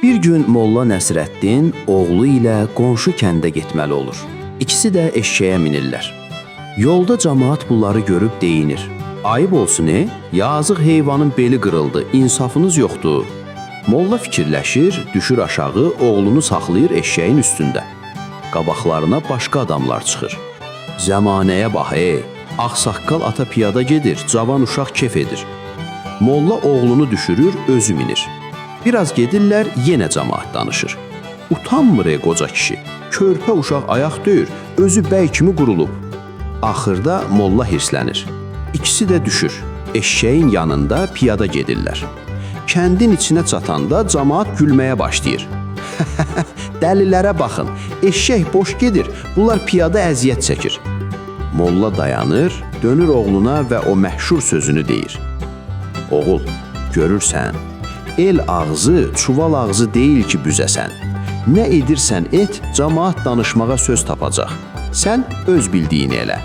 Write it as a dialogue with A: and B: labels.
A: Bir gün Molla Nəsrəddin oğlu ilə qonşu kəndə getməli olur. İkisi də eşşəyə minirlər. Yolda cəmaət bunları görüb deyinir. Ayıb olsun, yazıq heyvanın beli qırıldı, insafınız yoxdur. Molla fikirləşir, düşür aşağı, oğlunu saxlayır eşşəyin üstündə. Qabaqlarına başqa adamlar çıxır. Zəmanəyə bax, ağsaqqal ata piyada gedir, cavan uşaq kef edir. Molla oğlunu düşürür, özü minir. Biraz gedirlər, yenə cəmaət danışır. Utanmır qoca kişi, körpə uşaq ayaq döyür, özü bəy kimi qurulub. Axırda Molla hirslənir. İkisi də düşür, eşşəyin yanında piyada gedirlər. Kəndin içinə çatanda cəmaət gülməyə başlayır. Dəlilərə baxın, eşşək boş gedir, bunlar piyada əziyyət çəkir. Molla dayanır, dönür oğluna və o məşhur sözünü deyir. Oğul, görürsən, el ağzı, çuval ağzı deyil ki büzəsən. Nə edirsən et, cəmaət danışmağa söz tapacaq. Sən öz bildiyini elə.